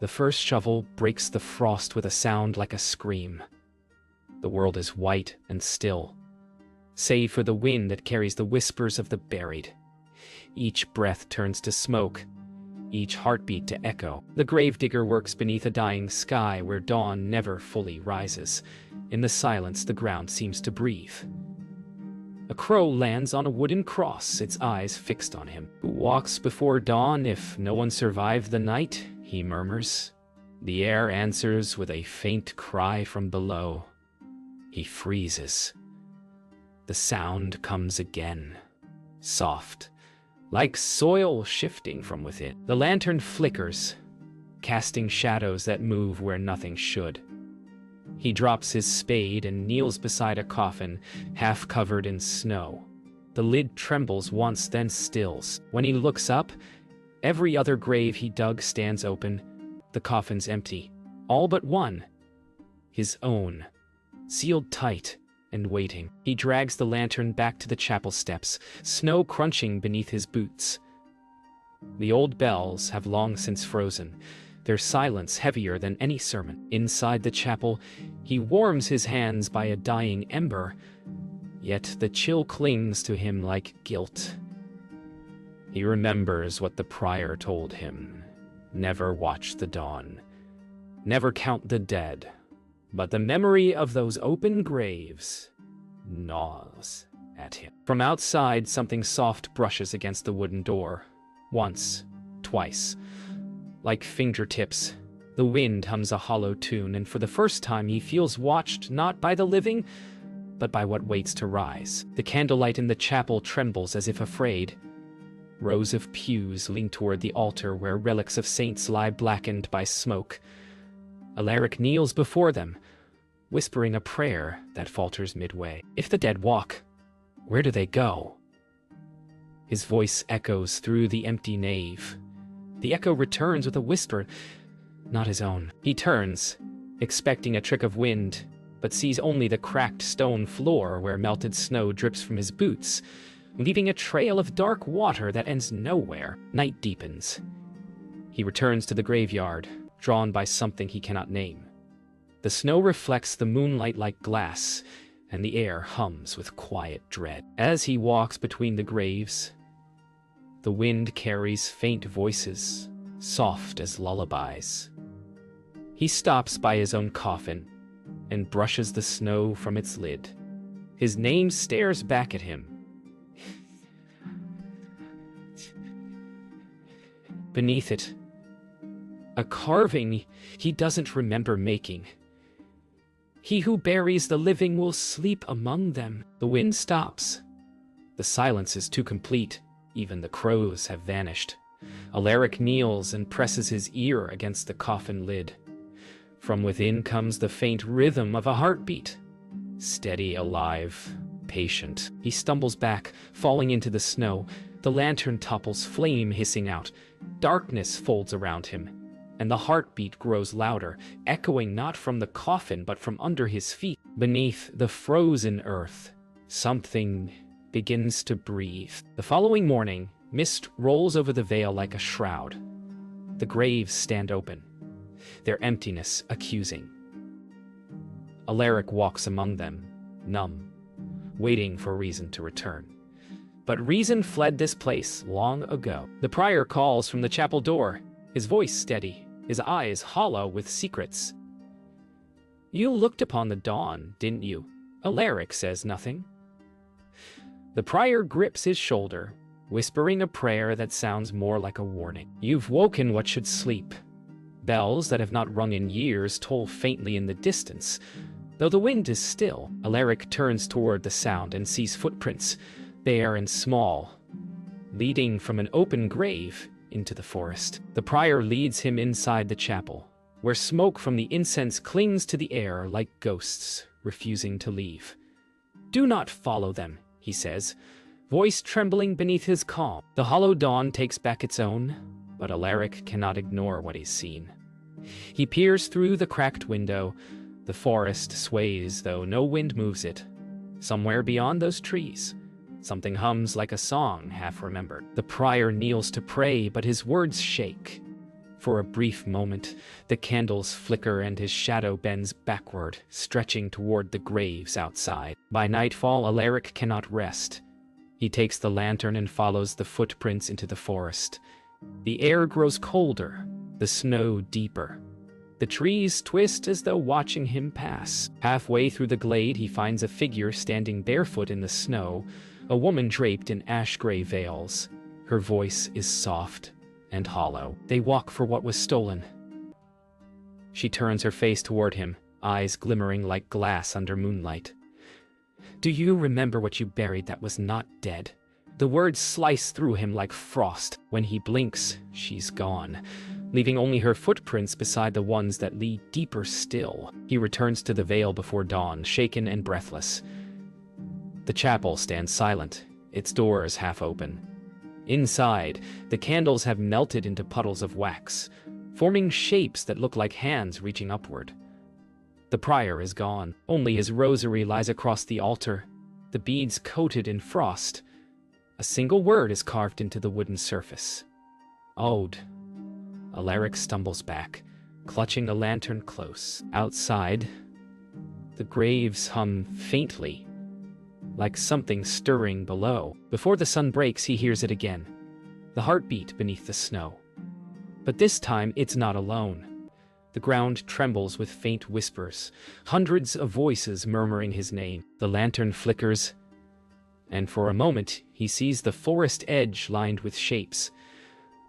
The first shovel breaks the frost with a sound like a scream. The world is white and still, save for the wind that carries the whispers of the buried. Each breath turns to smoke, each heartbeat to echo. The gravedigger works beneath a dying sky where dawn never fully rises. In the silence, the ground seems to breathe. A crow lands on a wooden cross, its eyes fixed on him. Who walks before dawn if no one survived the night? He murmurs. The air answers with a faint cry from below. He freezes. The sound comes again, soft, like soil shifting from within. The lantern flickers, casting shadows that move where nothing should. He drops his spade and kneels beside a coffin, half covered in snow. The lid trembles once, then stills. When he looks up, every other grave he dug stands open. The coffin's empty, all but one. His own, sealed tight and waiting. He drags the lantern back to the chapel steps, snow crunching beneath his boots. The old bells have long since frozen, their silence heavier than any sermon. Inside the chapel, he warms his hands by a dying ember, yet the chill clings to him like guilt. He remembers what the prior told him. Never watch the dawn. Never count the dead. But the memory of those open graves gnaws at him. From outside, something soft brushes against the wooden door. Once, twice. Like fingertips, the wind hums a hollow tune, and for the first time he feels watched not by the living, but by what waits to rise. The candlelight in the chapel trembles as if afraid. Rows of pews lean toward the altar where relics of saints lie blackened by smoke. Alaric kneels before them, whispering a prayer that falters midway. If the dead walk, where do they go? His voice echoes through the empty nave. The echo returns with a whisper, not his own. He turns, expecting a trick of wind, but sees only the cracked stone floor where melted snow drips from his boots, leaving a trail of dark water that ends nowhere. Night deepens. He returns to the graveyard, drawn by something he cannot name. The snow reflects the moonlight like glass, and the air hums with quiet dread. As he walks between the graves, the wind carries faint voices, soft as lullabies. He stops by his own coffin and brushes the snow from its lid. His name stares back at him. Beneath it, a carving he doesn't remember making. He who buries the living will sleep among them. The wind stops. The silence is too complete. Even the crows have vanished. Alaric kneels and presses his ear against the coffin lid. From within comes the faint rhythm of a heartbeat. Steady, alive, patient. He stumbles back, falling into the snow. The lantern topples, flame hissing out. Darkness folds around him, and the heartbeat grows louder, echoing not from the coffin but from under his feet. Beneath the frozen earth, something begins to breathe. The following morning, mist rolls over the vale like a shroud. The graves stand open, their emptiness accusing. Alaric walks among them, numb, waiting for reason to return. But reason fled this place long ago. The prior calls from the chapel door, his voice steady, his eyes hollow with secrets. "You looked upon the dawn, didn't you?" Alaric says nothing. The prior grips his shoulder, whispering a prayer that sounds more like a warning. "You've woken what should sleep." Bells that have not rung in years toll faintly in the distance. Though the wind is still, Alaric turns toward the sound and sees footprints, bare and small, leading from an open grave into the forest. The prior leads him inside the chapel, where smoke from the incense clings to the air like ghosts, refusing to leave. "Do not follow them," he says, voice trembling beneath his calm. The hollow dawn takes back its own, but Alaric cannot ignore what he's seen. He peers through the cracked window. The forest sways, though no wind moves it. Somewhere beyond those trees, something hums like a song half remembered. The prior kneels to pray, but his words shake. For a brief moment, the candles flicker and his shadow bends backward, stretching toward the graves outside. By nightfall, Alaric cannot rest. He takes the lantern and follows the footprints into the forest. The air grows colder, the snow deeper. The trees twist as though watching him pass. Halfway through the glade, he finds a figure standing barefoot in the snow, a woman draped in ash-gray veils. Her voice is soft and hollow. They walk for what was stolen. She turns her face toward him, eyes glimmering like glass under moonlight. Do you remember what you buried that was not dead? The words slice through him like frost. When he blinks, she's gone, leaving only her footprints beside the ones that lead deeper still. He returns to the vale before dawn, shaken and breathless. The chapel stands silent, its doors half open. Inside, the candles have melted into puddles of wax, forming shapes that look like hands reaching upward. The prior is gone. Only his rosary lies across the altar, the beads coated in frost. A single word is carved into the wooden surface. Ode. Alaric stumbles back, clutching the lantern close. Outside, the graves hum faintly, like something stirring below. Before the sun breaks, he hears it again, the heartbeat beneath the snow. But this time, it's not alone. The ground trembles with faint whispers, hundreds of voices murmuring his name. The lantern flickers, and for a moment, he sees the forest edge lined with shapes,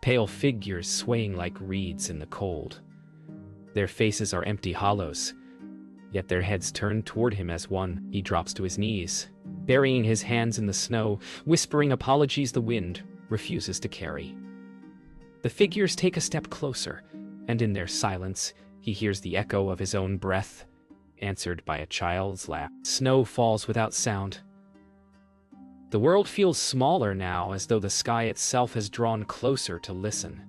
pale figures swaying like reeds in the cold. Their faces are empty hollows, yet their heads turn toward him as one. He drops to his knees, burying his hands in the snow, whispering apologies the wind refuses to carry. The figures take a step closer, and in their silence, he hears the echo of his own breath, answered by a child's laugh. Snow falls without sound. The world feels smaller now, as though the sky itself has drawn closer to listen.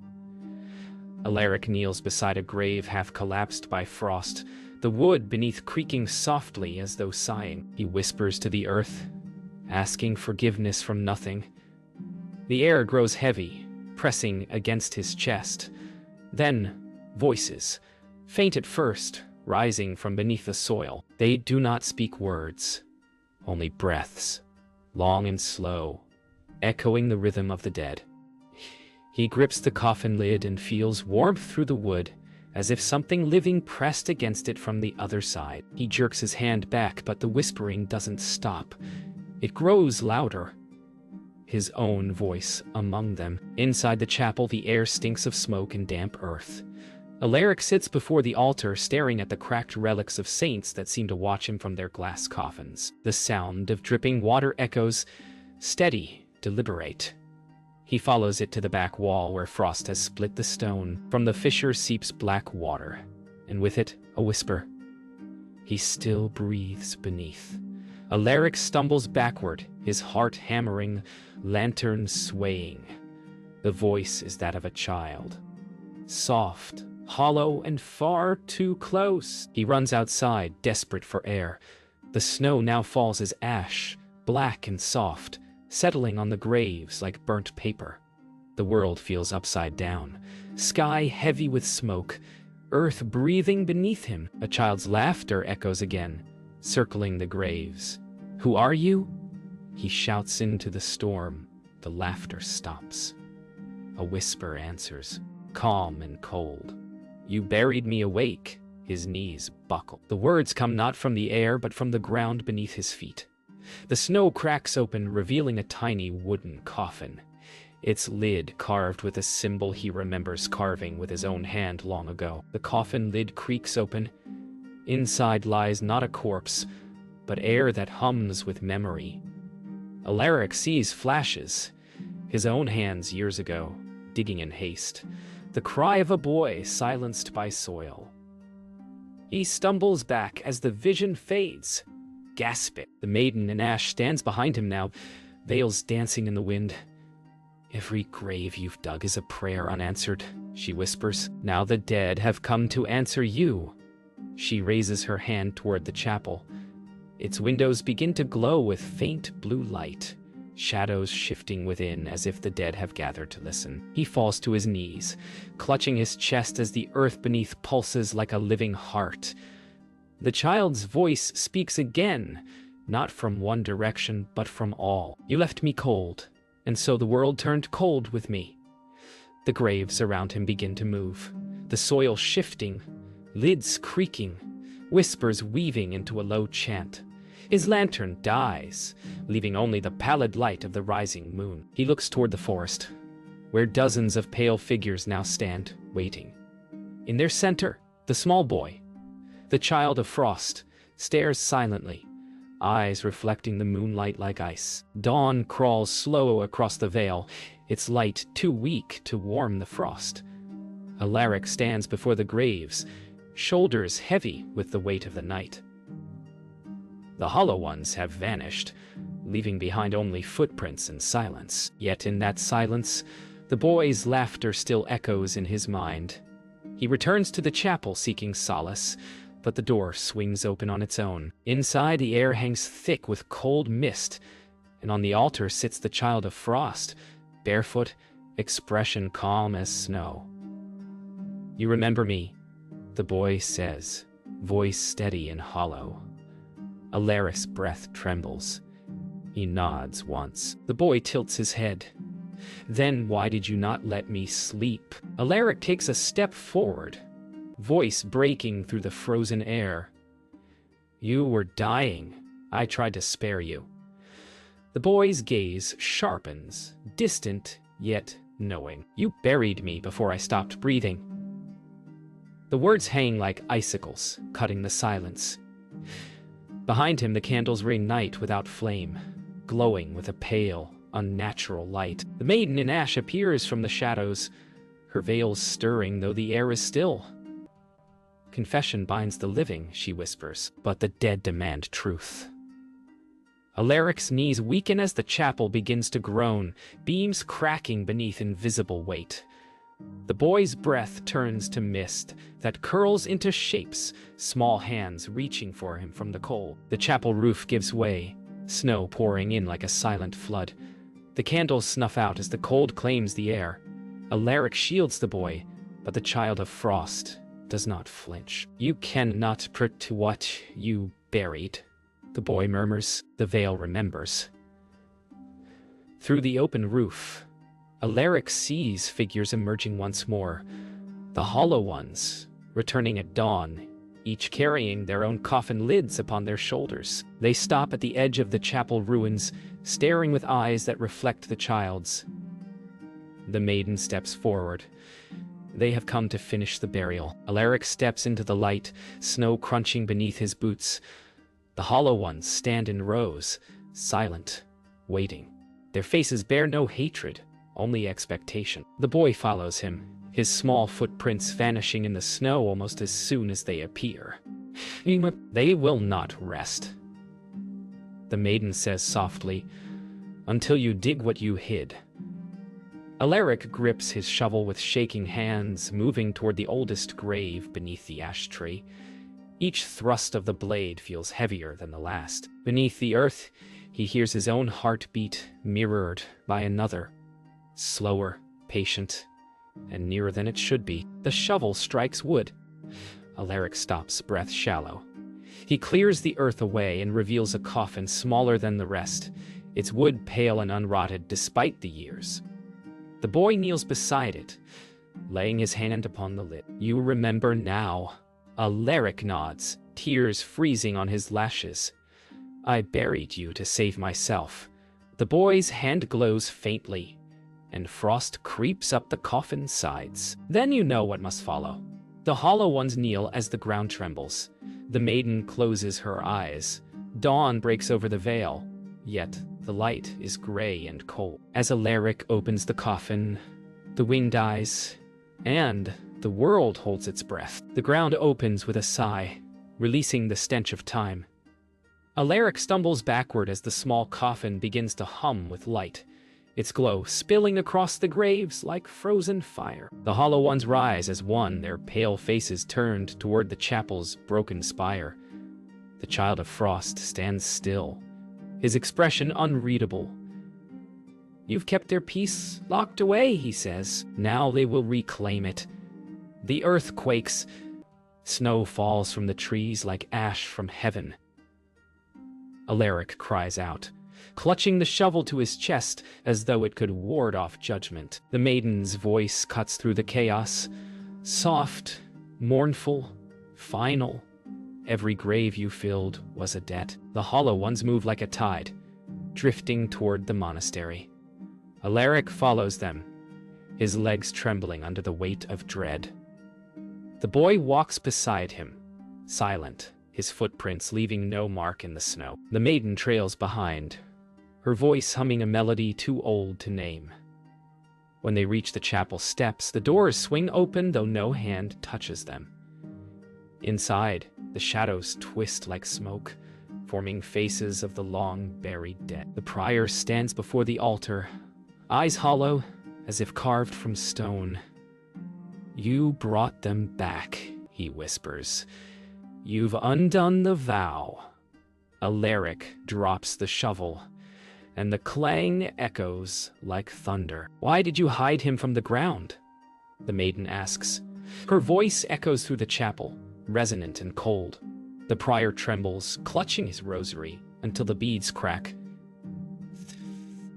Alaric kneels beside a grave half collapsed by frost, the wood beneath creaking softly as though sighing. He whispers to the earth, asking forgiveness from nothing. The air grows heavy, pressing against his chest. Then, voices, faint at first, rising from beneath the soil. They do not speak words, only breaths, long and slow, echoing the rhythm of the dead. He grips the coffin lid and feels warmth through the wood, as if something living pressed against it from the other side. He jerks his hand back, but the whispering doesn't stop. It grows louder, his own voice among them. Inside the chapel, the air stinks of smoke and damp earth. Alaric sits before the altar, staring at the cracked relics of saints that seem to watch him from their glass coffins. The sound of dripping water echoes, steady, deliberate. He follows it to the back wall where frost has split the stone. From the fissure seeps black water, and with it, a whisper. He still breathes beneath. Alaric stumbles backward, his heart hammering, lantern swaying. The voice is that of a child. Soft, hollow, and far too close. He runs outside, desperate for air. The snow now falls as ash, black and soft, settling on the graves like burnt paper. The world feels upside down, sky heavy with smoke, earth breathing beneath him. A child's laughter echoes again, circling the graves. "Who are you?" He shouts into the storm. The laughter stops. A whisper answers, calm and cold. "You buried me awake." His knees buckle. The words come not from the air, but from the ground beneath his feet. The snow cracks open, revealing a tiny wooden coffin, its lid carved with a symbol he remembers carving with his own hand long ago. The coffin lid creaks open. Inside lies not a corpse, but air that hums with memory. Alaric sees flashes, his own hands years ago, digging in haste, the cry of a boy silenced by soil. He stumbles back as the vision fades, gasping. The maiden in ash stands behind him now, veils dancing in the wind. "Every grave you've dug is a prayer unanswered," she whispers. "Now the dead have come to answer you." She raises her hand toward the chapel. Its windows begin to glow with faint blue light. shadows shifting within as if the dead have gathered to listen. He falls to his knees, clutching his chest as the earth beneath pulses like a living heart. The child's voice speaks again, not from one direction, but from all. You left me cold, and so the world turned cold with me. The graves around him begin to move, the soil shifting, lids creaking, whispers weaving into a low chant. His lantern dies, leaving only the pallid light of the rising moon. He looks toward the forest, where dozens of pale figures now stand, waiting. In their center, the small boy, the child of frost, stares silently, eyes reflecting the moonlight like ice. Dawn crawls slow across the vale, its light too weak to warm the frost. Alaric stands before the graves, shoulders heavy with the weight of the night. The hollow ones have vanished, leaving behind only footprints and silence. Yet in that silence, the boy's laughter still echoes in his mind. He returns to the chapel seeking solace, but the door swings open on its own. Inside, the air hangs thick with cold mist, and on the altar sits the child of frost, barefoot, expression calm as snow. "You remember me," the boy says, voice steady and hollow. Alaric's breath trembles. He nods once. The boy tilts his head. "Then why did you not let me sleep?" Alaric takes a step forward, voice breaking through the frozen air. "You were dying. I tried to spare you." The boy's gaze sharpens, distant yet knowing. "You buried me before I stopped breathing." The words hang like icicles, cutting the silence. Behind him, the candles reignite without flame, glowing with a pale, unnatural light. The maiden in ash appears from the shadows, her veils stirring though the air is still. "Confession binds the living," she whispers, "but the dead demand truth." Alaric's knees weaken as the chapel begins to groan, beams cracking beneath invisible weight. The boy's breath turns to mist that curls into shapes, small hands reaching for him from the cold. The chapel roof gives way, snow pouring in like a silent flood. The candles snuff out as the cold claims the air. Alaric shields the boy, but the child of frost does not flinch. "You cannot protect what you buried," the boy murmurs. The veil remembers. Through the open roof, Alaric sees figures emerging once more, the hollow ones, returning at dawn, each carrying their own coffin lids upon their shoulders. They stop at the edge of the chapel ruins, staring with eyes that reflect the child's. The maiden steps forward. They have come to finish the burial. Alaric steps into the light, snow crunching beneath his boots. The hollow ones stand in rows, silent, waiting. Their faces bear no hatred, only expectation. The boy follows him, his small footprints vanishing in the snow almost as soon as they appear. "They will not rest," the maiden says softly, "until you dig what you hid." Alaric grips his shovel with shaking hands, moving toward the oldest grave beneath the ash tree. Each thrust of the blade feels heavier than the last. Beneath the earth, he hears his own heartbeat mirrored by another. Slower, patient, and nearer than it should be. The shovel strikes wood. Alaric stops, breath shallow. He clears the earth away and reveals a coffin smaller than the rest, its wood pale and unrotted despite the years. The boy kneels beside it, laying his hand upon the lid. "You remember now." Alaric nods, tears freezing on his lashes. "I buried you to save myself." The boy's hand glows faintly, and frost creeps up the coffin's sides. Then you know what must follow. The hollow ones kneel as the ground trembles. The maiden closes her eyes. Dawn breaks over the veil, yet the light is gray and cold. As Alaric opens the coffin, the wing dies, and the world holds its breath. The ground opens with a sigh, releasing the stench of time. Alaric stumbles backward as the small coffin begins to hum with light, its glow spilling across the graves like frozen fire. The hollow ones rise as one, their pale faces turned toward the chapel's broken spire. The child of frost stands still, his expression unreadable. You've kept their peace locked away, he says. Now they will reclaim it. The earth quakes. Snow falls from the trees like ash from heaven. Alaric cries out, clutching the shovel to his chest as though it could ward off judgment. The maiden's voice cuts through the chaos. Soft, mournful, final. Every grave you filled was a debt. The hollow ones move like a tide, drifting toward the monastery. Alaric follows them, his legs trembling under the weight of dread. The boy walks beside him, silent, his footprints leaving no mark in the snow. The maiden trails behind, her voice humming a melody too old to name. When they reach the chapel steps, the doors swing open, though no hand touches them. Inside, the shadows twist like smoke, forming faces of the long-buried dead. The prior stands before the altar, eyes hollow, as if carved from stone. You brought them back, he whispers. You've undone the vow. Alaric drops the shovel, and the clang echoes like thunder. Why did you hide him from the ground? The maiden asks. Her voice echoes through the chapel, resonant and cold. The prior trembles, clutching his rosary, until the beads crack.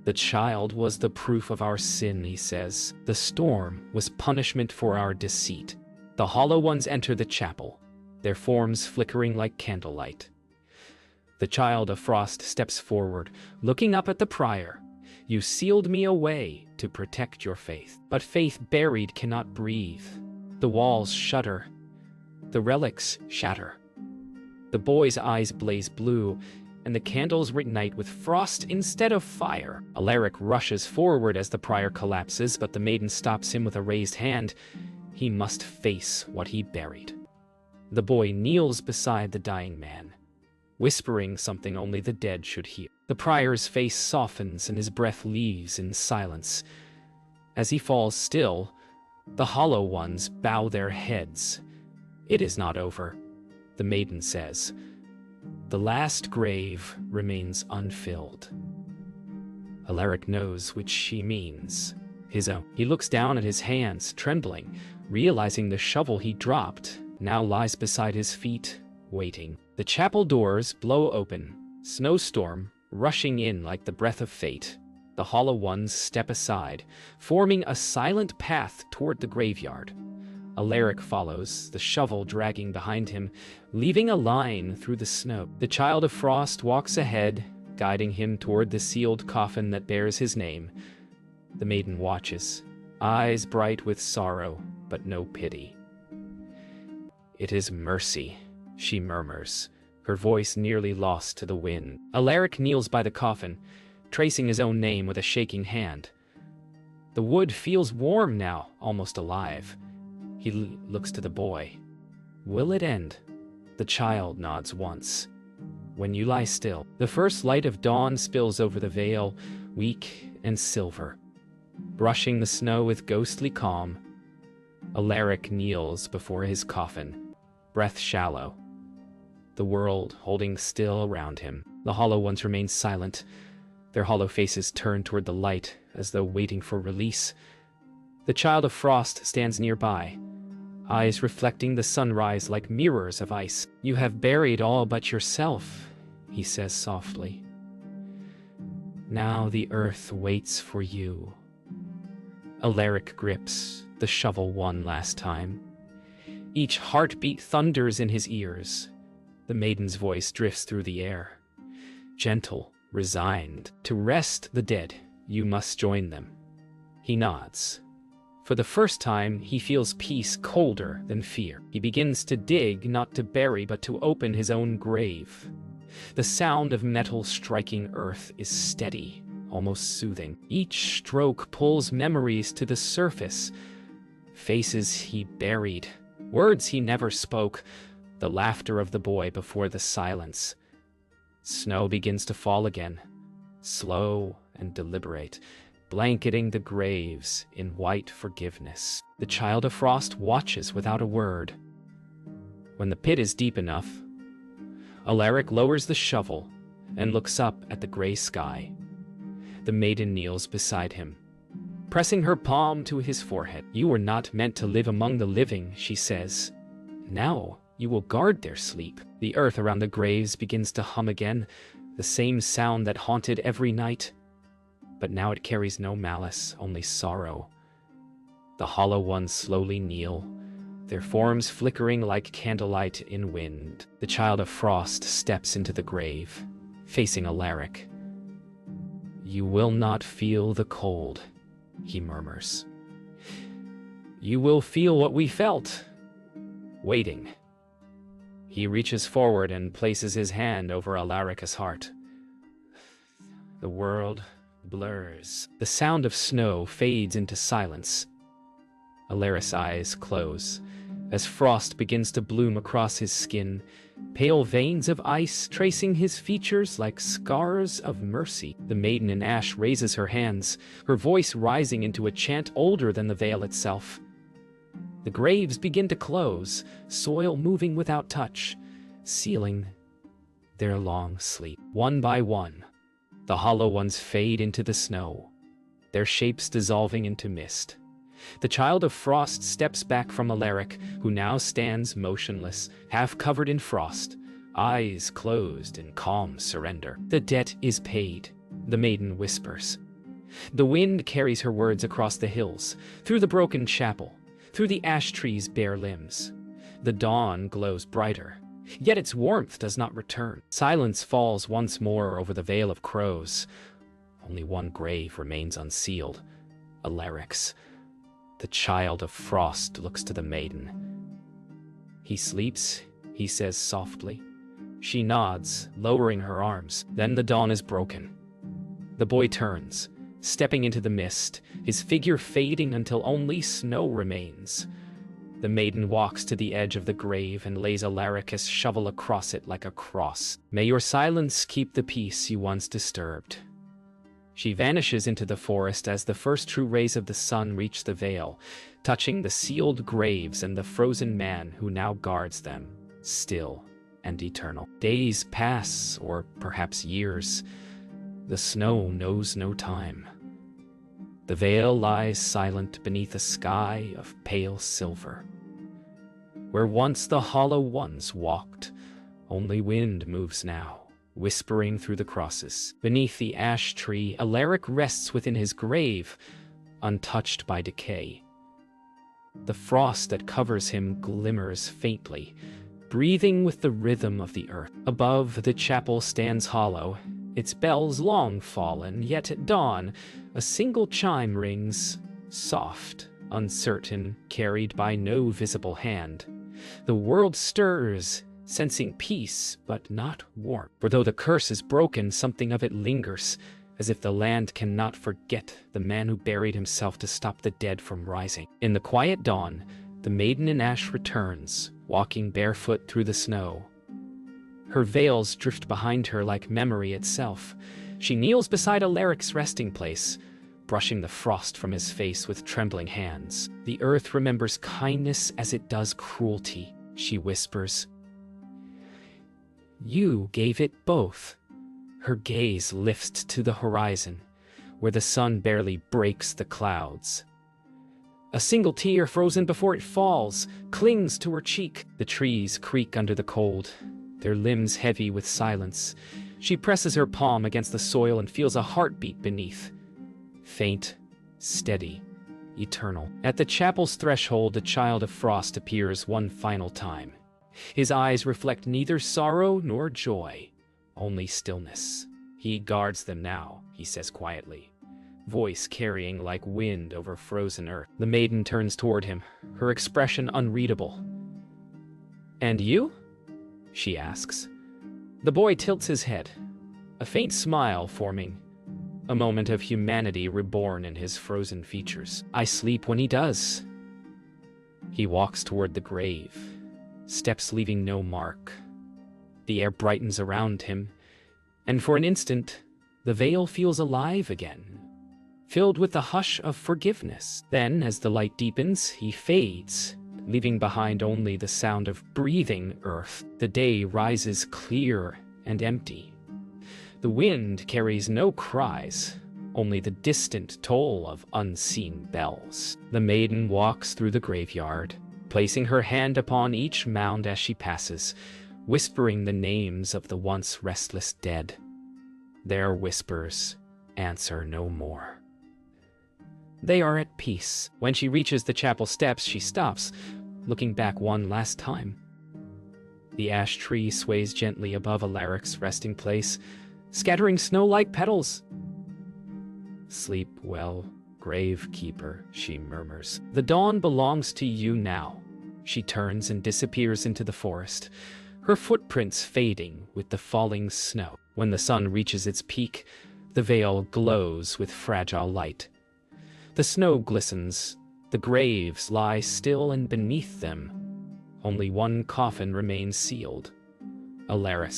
The child was the proof of our sin, he says. The storm was punishment for our deceit. The hollow ones enter the chapel, their forms flickering like candlelight. The child of frost steps forward, looking up at the prior. You sealed me away to protect your faith. But faith buried cannot breathe. The walls shudder. The relics shatter. The boy's eyes blaze blue, and the candles reignite with frost instead of fire. Alaric rushes forward as the prior collapses, but the maiden stops him with a raised hand. He must face what he buried. The boy kneels beside the dying man, whispering something only the dead should hear. The prior's face softens and his breath leaves in silence. As he falls still, the hollow ones bow their heads. It is not over, the maiden says. The last grave remains unfilled. Alaric knows which she means. His own. He looks down at his hands, trembling, realizing the shovel he dropped now lies beside his feet, waiting. The chapel doors blow open, snowstorm rushing in like the breath of fate. The hollow ones step aside, forming a silent path toward the graveyard. Alaric follows, the shovel dragging behind him, leaving a line through the snow. The child of frost walks ahead, guiding him toward the sealed coffin that bears his name. The maiden watches, eyes bright with sorrow, but no pity. It is mercy, she murmurs, her voice nearly lost to the wind. Alaric kneels by the coffin, tracing his own name with a shaking hand. The wood feels warm now, almost alive. He looks to the boy. Will it end? The child nods once. When you lie still, the first light of dawn spills over the vale, weak and silver. Brushing the snow with ghostly calm, Alaric kneels before his coffin, breath shallow, the world holding still around him. The hollow ones remain silent, their hollow faces turned toward the light as though waiting for release. The child of frost stands nearby, eyes reflecting the sunrise like mirrors of ice. You have buried all but yourself, he says softly. Now the earth waits for you. Alaric grips the shovel one last time. Each heartbeat thunders in his ears. The maiden's voice drifts through the air. Gentle, resigned. To rest the dead, you must join them. He nods. For the first time, he feels peace colder than fear. He begins to dig, not to bury, but to open his own grave. The sound of metal striking earth is steady, almost soothing. Each stroke pulls memories to the surface. Faces he buried, words he never spoke, the laughter of the boy before the silence. Snow begins to fall again, slow and deliberate, blanketing the graves in white forgiveness. The child of frost watches without a word. When the pit is deep enough, Alaric lowers the shovel and looks up at the gray sky. The maiden kneels beside him, pressing her palm to his forehead. "You were not meant to live among the living," she says. "Now you will guard their sleep." The earth around the graves begins to hum again, the same sound that haunted every night. But now it carries no malice, only sorrow. The hollow ones slowly kneel, their forms flickering like candlelight in wind. The child of frost steps into the grave, facing Alaric. "You will not feel the cold," he murmurs. "You will feel what we felt, waiting." He reaches forward and places his hand over Alaric's heart. The world blurs. The sound of snow fades into silence. Alaric's eyes close as frost begins to bloom across his skin, pale veins of ice tracing his features like scars of mercy. The maiden in ash raises her hands, her voice rising into a chant older than the veil itself. The graves begin to close, soil moving without touch, sealing their long sleep. One by one, the hollow ones fade into the snow, their shapes dissolving into mist. The child of frost steps back from Alaric, who now stands motionless, half covered in frost, eyes closed in calm surrender. "The debt is paid," the maiden whispers. The wind carries her words across the hills, through the broken chapel, through the ash trees' bare limbs. The dawn glows brighter, yet its warmth does not return. Silence falls once more over the Vale of Crows. Only one grave remains unsealed, Alaric's. The child of frost looks to the maiden. "He sleeps," he says softly. She nods, lowering her arms. Then the dawn is broken. The boy turns, stepping into the mist, his figure fading until only snow remains. The maiden walks to the edge of the grave and lays Alaric's shovel across it like a cross. "May your silence keep the peace you once disturbed." She vanishes into the forest as the first true rays of the sun reach the vale, touching the sealed graves and the frozen man who now guards them, still and eternal. Days pass, or perhaps years. The snow knows no time. The vale lies silent beneath a sky of pale silver. Where once the hollow ones walked, only wind moves now, whispering through the crosses. Beneath the ash tree, Alaric rests within his grave, untouched by decay. The frost that covers him glimmers faintly, breathing with the rhythm of the earth. Above, the chapel stands hollow, its bells long fallen, yet at dawn, a single chime rings, soft, uncertain, carried by no visible hand. The world stirs, sensing peace, but not warmth. For though the curse is broken, something of it lingers, as if the land cannot forget the man who buried himself to stop the dead from rising. In the quiet dawn, the maiden in ash returns, walking barefoot through the snow. Her veils drift behind her like memory itself. She kneels beside Alaric's resting place, brushing the frost from his face with trembling hands. "The earth remembers kindness as it does cruelty," she whispers. "You gave it both." Her gaze lifts to the horizon, where the sun barely breaks the clouds. A single tear, frozen before it falls, clings to her cheek. The trees creak under the cold, their limbs heavy with silence. She presses her palm against the soil and feels a heartbeat beneath. Faint, steady, eternal. At the chapel's threshold, the child of frost appears one final time. His eyes reflect neither sorrow nor joy, only stillness. "He guards them now," he says quietly, voice carrying like wind over frozen earth. The maiden turns toward him, her expression unreadable. "And you?" she asks. The boy tilts his head, a faint smile forming, a moment of humanity reborn in his frozen features. "I sleep when he does." He walks toward the grave, steps leaving no mark. The air brightens around him, and for an instant, the vale feels alive again, filled with the hush of forgiveness. Then, as the light deepens, he fades, leaving behind only the sound of breathing earth. The day rises clear and empty. The wind carries no cries, only the distant toll of unseen bells. The maiden walks through the graveyard, placing her hand upon each mound as she passes, whispering the names of the once restless dead. Their whispers answer no more. They are at peace. When she reaches the chapel steps, she stops, looking back one last time. The ash tree sways gently above Alaric's resting place, scattering snow-like petals. "Sleep well, gravekeeper," she murmurs. "The dawn belongs to you now." She turns and disappears into the forest, her footprints fading with the falling snow. When the sun reaches its peak, the vale glows with fragile light. The snow glistens, the graves lie still, and beneath them, only one coffin remains sealed. Alaric.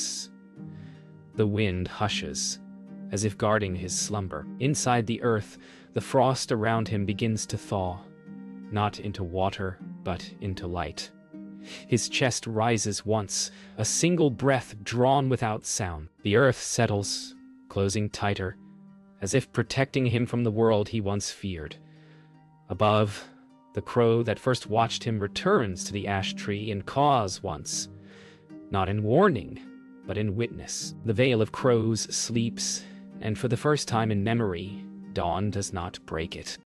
The wind hushes, as if guarding his slumber. Inside the earth, the frost around him begins to thaw, not into water, but into light. His chest rises once, a single breath drawn without sound. The earth settles, closing tighter, as if protecting him from the world he once feared. Above, the crow that first watched him returns to the ash tree and caws once, not in warning, but in witness. The Vale of Crows sleeps, and for the first time in memory, dawn does not break it.